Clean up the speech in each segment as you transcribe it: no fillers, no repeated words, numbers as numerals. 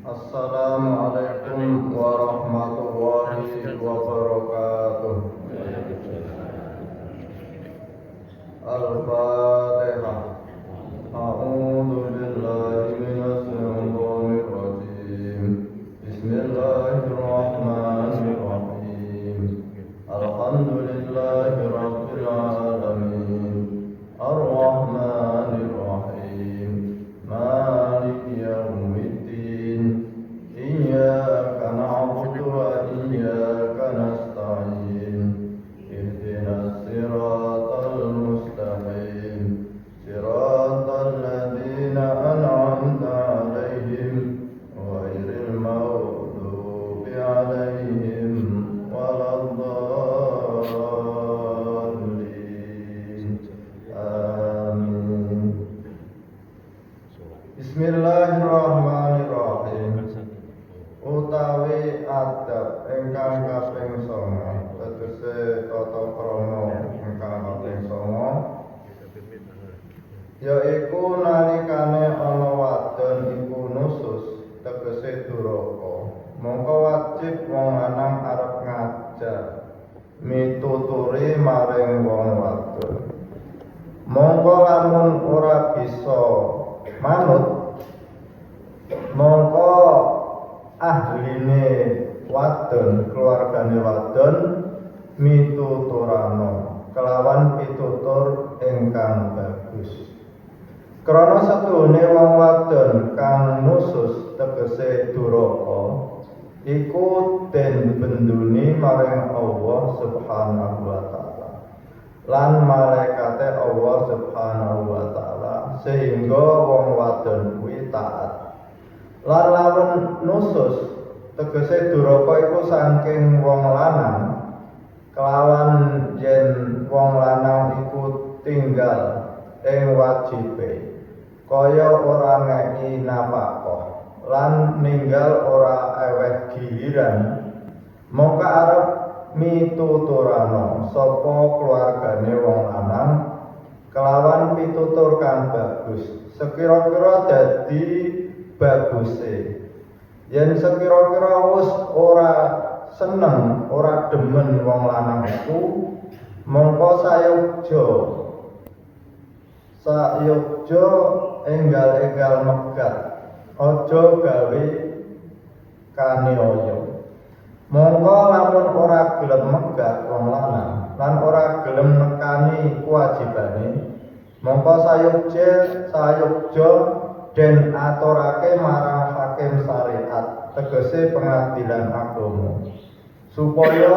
Assalamualaikum warahmatullahi wabarakatuh. Al-Fatihah. A'udzu billahi minasy syaithanir rajim. Bismillahirrahmanirrahim. Alhamdulillahi rabbil alamin. Ar-Rahmanir Rahim. Maliki yaumiddin. Iyyaka na'budu wa iyyaka nasta'in. Ihdinas siratal mustaqim. Siratal ladzina an'amta 'alaihim ghairil maghdubi 'alaihim waladdallin. Amin. Bismillahirrahmanirrahim. Utawi adab ingkang kaping 9, tegese tata krama ingkang kaping 9, yaiku nalikane ana wadon iku nusus tegese duraka, mongko wajib wong lanang arep ngajar mituturi maring wong wadon. Mongko lamun ora bisa manut, mongko ahline wadon, keluargane wadon mituturano kelawan pitutur ingkang bagus. Krana setune wong wadon kang nusus tegese duraka iku den benduni maring Allah Subhanahu wa taala lan malaikate Allah Subhanahu wa taala, sehingga wong wadon kuwi taat. Lan lawan nusus tegese duraka iku saking wong lanang, kelawan yen wong lanang iku tinggal ing wajibe, kaya ora ngeki nafkah lan ninggal ora eweh giliran, mongko arep mituturano sapa keluargane wong lanang kelawan pitutur kang bagus, sekira-kira dadi baguse. Yen sekira-kira wis ora seneng, ora demen wong lanang iku, mongko sayogja enggal-enggal megat, aja gawe kaniaya. Mongko lamun ora gelem megat wong lanang lan ora gelem nekani kewajibane, mongko sayogja den aturake marang hakim syariat, tegese pengadilan agama, supaya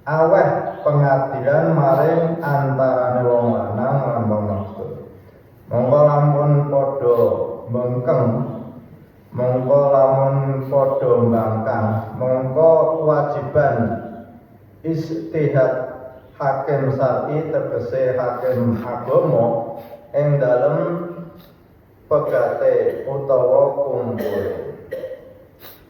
aweh pengadilan maring antarane wong lanang lan wong wadon. Mongko lamun padha mengkeng, mongko lamun padha mbangkang, mongko kewajiban istihad hakim syar'i, tegese hakim agama ing dalem pegate utawa kumpul.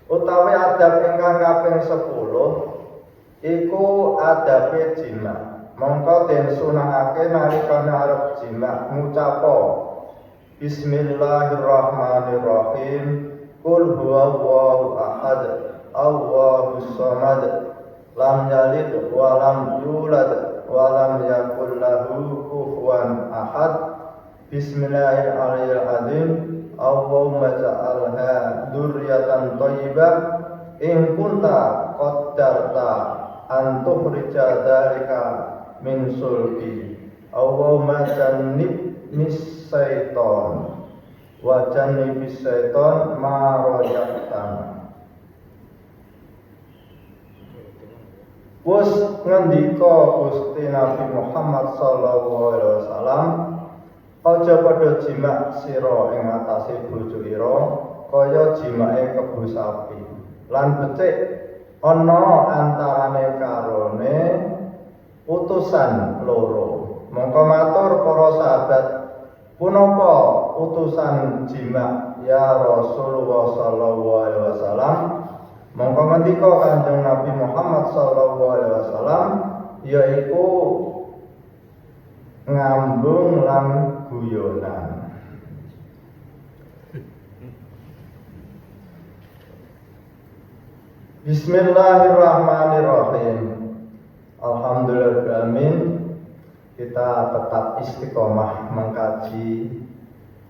Utawi adab ingkang kaping 10 iku adabe jima. Mongko den sunahake nalikane arep jima ngucapo Bismillahirrahmanirrahim. Qul huwallahu ahad, Allahus samad, lam yalid wa lam yulad wa lam yakul lahu kufuwan ahad. Bismillahirrahmanirrahim. Allahumma ja'alha dzurriatan thayyibah in kunta qaddarta an tukhrija dzalika min sulbi. Allahumma jannibnis syaiton wa jannibis syaiton ma rajaqtana. Wus ngendika Gusti Nabi Muhammad sallallahu alaihi wasallam, aja padha jimak sira ing atase bojo ira kaya jimake kebo sapi, lan becik ana antarane karone utusan loro. Mongko matur para sahabat punapa utusan jima ya Rasulullah sallallahu alaihi wasallam? Mongko ngendika Kanjeng Nabi Muhammad sallallahu alaihi wasallam yaiku ngambung lan guyonan. Bismillahirrahmanirrahim. Alhamdulillahirrahmanirrahim. Kita tetap istiqomah mengkaji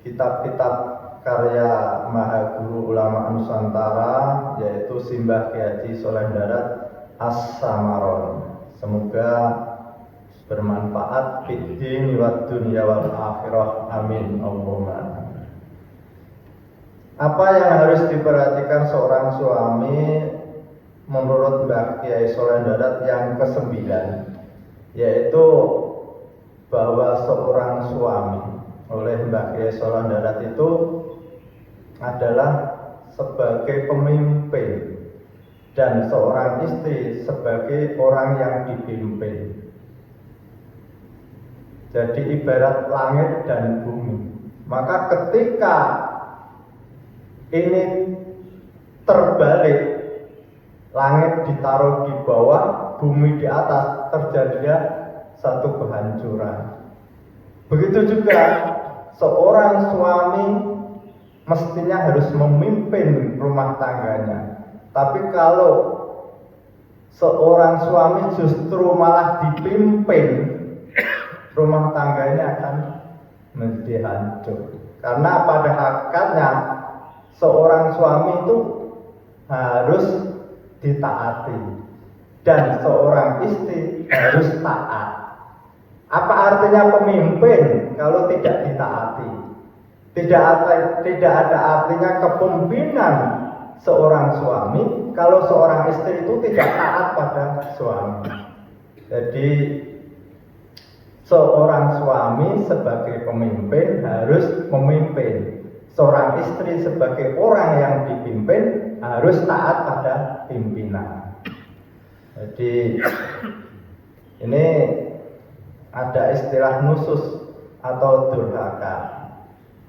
kitab-kitab karya Mahaguru Ulama Nusantara, yaitu Simbah Kyai Haji Soleh Darat As-Samaron. Semoga bermanfaat fid din wad dunya wal akhirah. Amin Allahumma. Apa yang harus diperhatikan seorang suami menurut Mbah Kyai Soleh Darat yang ke-9, yaitu bahwa seorang suami oleh Mbah Kyai Soleh Darat itu adalah sebagai pemimpin dan seorang istri sebagai orang yang dipimpin. Jadi ibarat langit dan bumi. Maka ketika ini terbalik, langit ditaruh di bawah, bumi di atas, terjadinya satu kehancuran. Begitu juga seorang suami mestinya harus memimpin rumah tangganya. Tapi kalau seorang suami justru malah dipimpin, rumah tangganya akan menjadi hancur. Karena pada hakikatnya seorang suami itu harus ditaati dan seorang istri harus taat. Apa artinya pemimpin kalau tidak ditaati? Tidak ada artinya kepemimpinan seorang suami kalau seorang istri itu tidak taat pada suami. Jadi seorang suami sebagai pemimpin harus memimpin. Seorang istri sebagai orang yang dipimpin harus taat pada pimpinan. Jadi ini ada istilah nusus atau durhaka.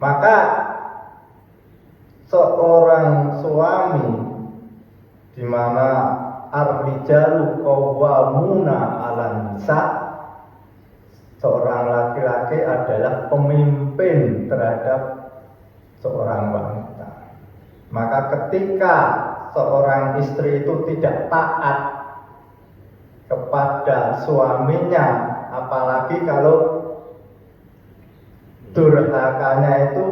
Maka seorang suami di mana ar-rijalu qawwamuna 'alan nisa, seorang laki-laki adalah pemimpin terhadap seorang wanita. Maka ketika seorang istri itu tidak taat kepada suaminya, apalagi kalau durhakanya itu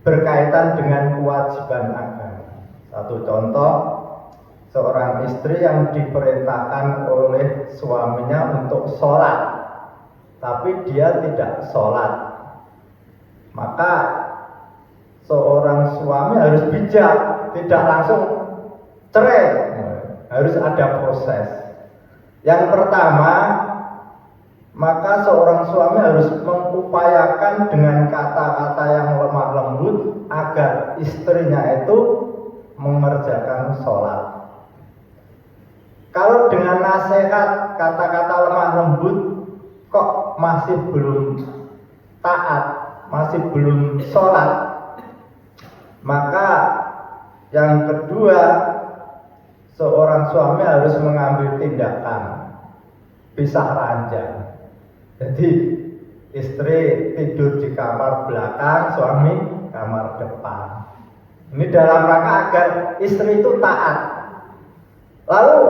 berkaitan dengan kewajiban agama. Satu contoh, seorang istri yang diperintahkan oleh suaminya untuk sholat, tapi dia tidak sholat, maka seorang suami harus bijak, tidak langsung cerai, harus ada proses. Yang pertama, maka seorang suami harus mengupayakan dengan kata-kata yang lemah lembut agar istrinya itu mengerjakan sholat. Kalau dengan nasihat, kata-kata lemah lembut kok masih belum taat, masih belum sholat, maka yang kedua, seorang suami harus mengambil tindakan pisah ranjang. Jadi istri tidur di kamar belakang, suami kamar depan. Ini dalam rangka agar istri itu taat. Lalu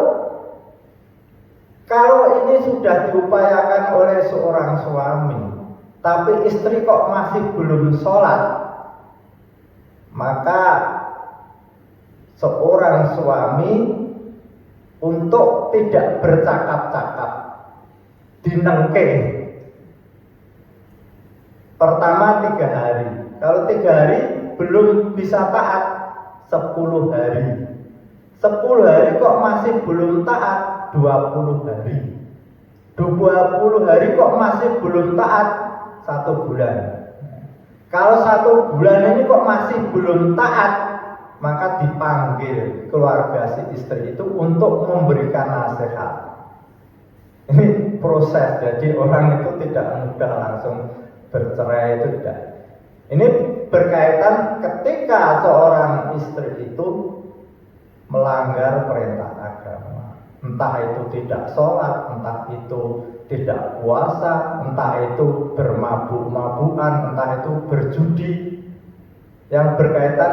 kalau ini sudah diupayakan oleh seorang suami, tapi istri kok masih belum sholat, maka seorang suami untuk tidak bercakap-cakap, dinengke. Pertama 3 hari. Kalau 3 hari belum bisa taat, 10 hari. 10 hari kok masih belum taat, 20 hari. 20 hari kok masih belum taat, 1 bulan. Kalau 1 bulan ini kok masih belum taat, maka dipanggil keluarga si istri itu untuk memberikan nasihat. Ini proses, jadi orang itu tidak mudah langsung bercerai itu tidak. Ini berkaitan ketika seorang istri itu melanggar perintah agama, entah itu tidak sholat, entah itu tidak puasa, entah itu bermabuk-mabukan, entah itu berjudi yang berkaitan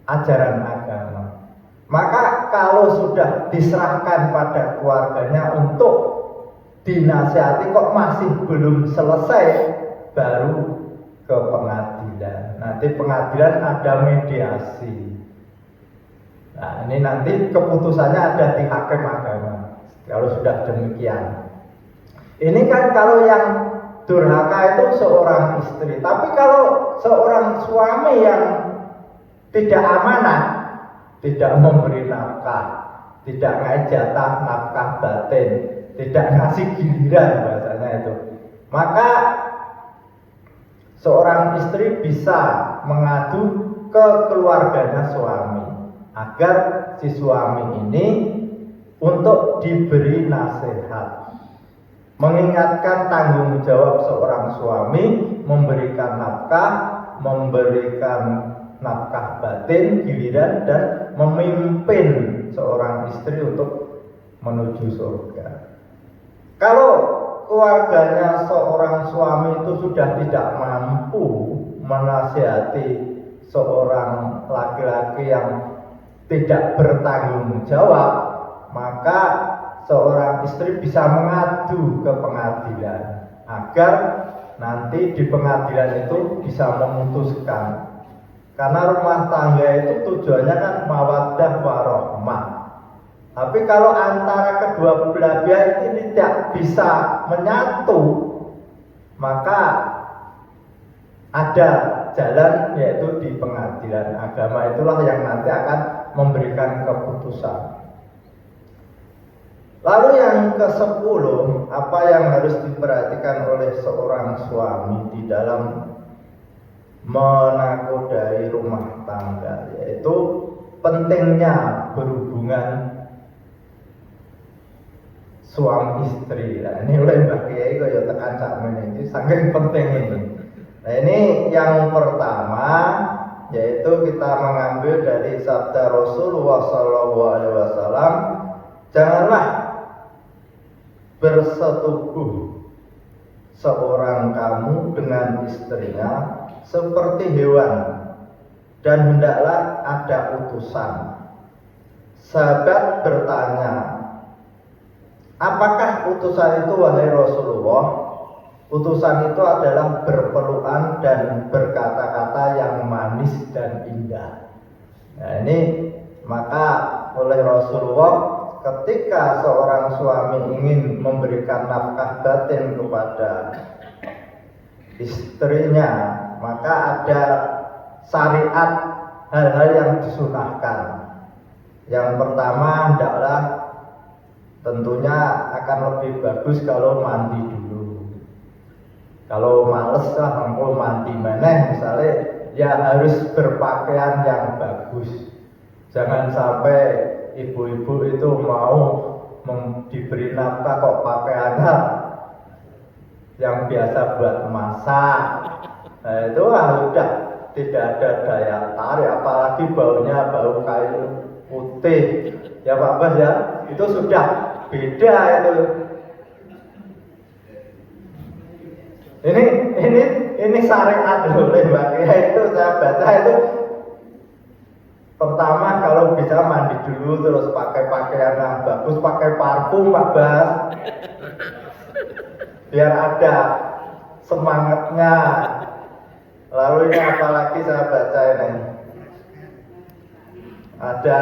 ajaran agama. Maka kalau sudah diserahkan pada keluarganya untuk dinasihati kok masih belum selesai, baru ke pengadilan. Nanti pengadilan ada mediasi. Nah, ini nanti keputusannya ada di hakim agama. Kalau sudah demikian. Ini kan kalau yang durhaka itu seorang istri. Tapi kalau seorang suami yang tidak amanah, tidak memberi nafkah, tidak ngasih jatah nafkah batin, tidak ngasih giliran bahasanya itu, maka seorang istri bisa mengadu ke keluarganya suami agar si suami ini untuk diberi nasihat, mengingatkan tanggung jawab seorang suami, memberikan nafkah batin, giliran, dan memimpin seorang istri untuk menuju surga. Kalau keluarganya seorang suami itu sudah tidak mampu menasihati seorang laki-laki yang tidak bertanggung jawab, maka seorang istri bisa mengadu ke pengadilan agar nanti di pengadilan itu bisa memutuskan. Karena rumah tangga itu tujuannya kan mawaddah warahmah. Tapi kalau antara kedua belah pihak ini tidak bisa menyatu, maka ada jalan, yaitu di pengadilan agama. Itulah yang nanti akan memberikan keputusan. Lalu yang ke-10, apa yang harus diperhatikan oleh seorang suami di dalam menakodai rumah tangga, yaitu pentingnya berhubungan suami istri. Nah, ini oleh Mbak Kiai kaya tekan sakmene iki saking penting ini. Nah, ini yang pertama, yaitu kita mengambil dari sabda Rasulullah SAW, janganlah bersetubuh seorang kamu dengan istrinya seperti hewan, dan hendaklah ada utusan. Sahabat bertanya, apakah utusan itu wahai Rasulullah? Utusan itu adalah berpelukan dan berkata-kata yang manis dan indah. Nah, ini maka oleh Rasulullah, ketika seorang suami ingin memberikan nafkah batin kepada istrinya, maka ada syariat hal-hal yang disunahkan. Yang pertama adalah tentunya akan lebih bagus kalau mandi dulu. Kalau males lah mau mandi meneh misalnya, ya harus berpakaian yang bagus. Jangan sampai ibu-ibu itu mau diberi nafkah kok pakaiannya yang biasa buat masak. Nah, itu udah tidak ada daya tarik, apalagi baunya bau kayu putih. Ya Pak Bas ya, itu sudah beda itu. Ini syariat oleh Mbak Kiai itu saya baca itu. Pertama kalau bisa mandi dulu, terus pakai pakaian yang bagus, pakai parfum Pak Bas, biar ada semangatnya. Lalu ini apalagi saya baca ini, ada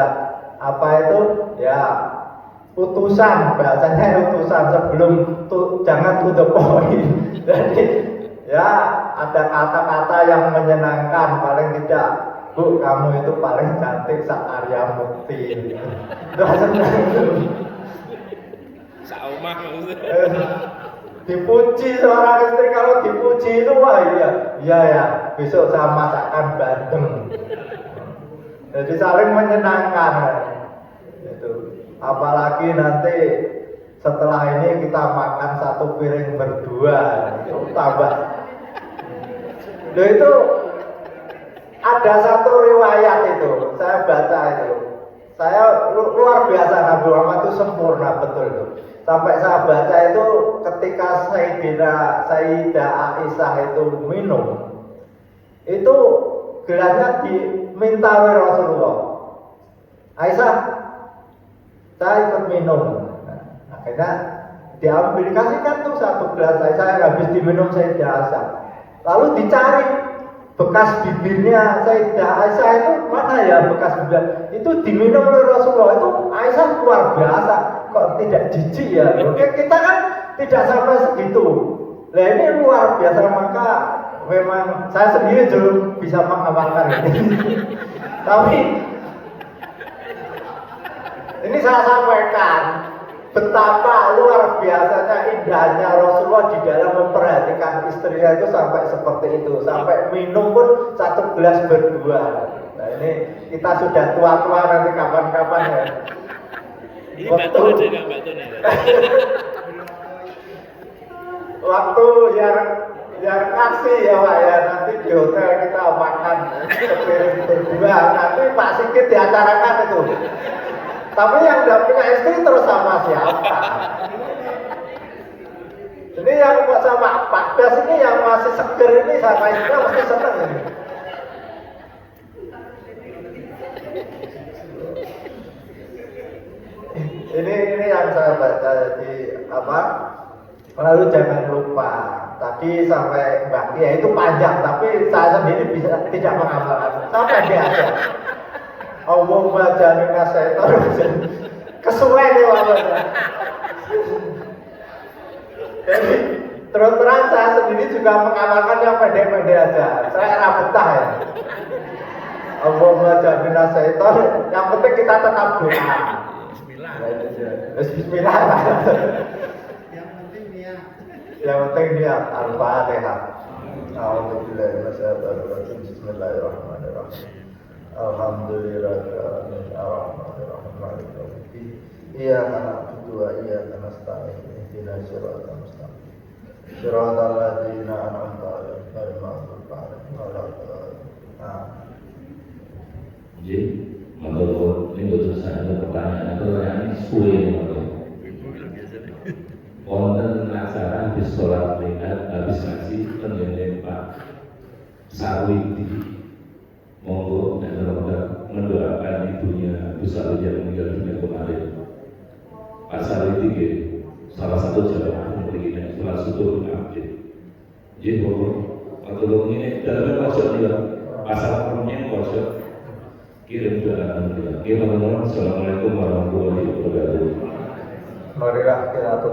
apa itu ya, utusan, bahasanya utusan sebelum jangan to the point. Jadi ya ada kata-kata yang menyenangkan, paling tidak, Bu, kamu itu paling cantik Arya Mukti. Itu senang. Saumah maksudnya. Dipuji seorang istri, kalau dipuji itu wah iya ya, besok saya masakan bareng. Jadi saling menyenangkan itu. Apalagi nanti setelah ini kita makan satu piring berdua, itu tambah Loh itu ada satu riwayat itu, saya baca itu. Saya luar biasa, Nabi Muhammad itu sempurna betul itu. Sampai saya baca itu ketika Sayyidah Aisyah itu minum, itu gelasnya diminta oleh Rasulullah. Aisyah, saya ikut minum. Nah, akhirnya diambil, kasihkan tuh satu gelas saya habis diminum Sayyidah Aisyah. Lalu dicari bekas bibirnya Sayyidah Aisyah itu mana ya bekas bibir itu diminum oleh Rasulullah. Itu Aisyah luar biasa, kok tidak jijik ya. Oke, kita kan tidak sampai segitu. Nah ini luar biasa, maka memang saya sendiri belum bisa mengamalkan ini. Tapi ini saya sampaikan betapa luar biasanya indahnya Rasulullah di dalam memperhatikan istrinya itu sampai seperti itu, sampai minum pun satu gelas berdua. Nah ini kita sudah tua-tua nanti kapan-kapan ya. Ini batu aja nggak batu nih. Waktu yang kasih ya Pak ya, nanti di hotel kita makan sepiring berdua, nanti Pak Sigit diacarakan itu. Tapi yang udah punya istri terus sama siapa? Ini yang sama Pak Das ini yang masih seger ini sama istrinya mesti seneng ini. Ini yang saya baca di apa? Lalu jangan lupa tadi sampai Mbak Kia itu panjang, tapi saya sendiri bisa tidak menghafalkan. Sampai dia aja. Allahumma jannibna syaitan kesuwen ya wawanya. Jadi terus terang saya sendiri juga mengamalkan yang pendek-pendek aja. Saya era betah ya. Allahumma jannibna syaitan. Yang penting kita tetap doa. Bismillah. Bismillah. Yang penting niat. Al-Fatihah. A'udzubillahi minasyaitonir rajim. Bismillahirrahmanirrahim. Alhamdulillahirabbil alamin maliki yaumiddin. Iyyaka na'budu wa iyyaka nasta'in. Ihdinas siratal mustaqim. Siratal ladzina an'amta 'alaihim ghairil maghdubi 'alaihim waladdallin. Jadi, menurut ini betul saya ada pertanyaan ini suwe konten acara habis sholat lihat habis ngaji penjelasan Pak Sarwiti monggo dan mendoakan ibunya Bu Sarwiti yang meninggal dunia kemarin. Pak Sarwiti salah satu jamaah memberikan setelah subuh update. Jadi monggo atau ini dalam pojok juga pasal perempuan pojok kirim doa alhamdulillah. Assalamualaikum warahmatullahi wabarakatuh. Marilah kita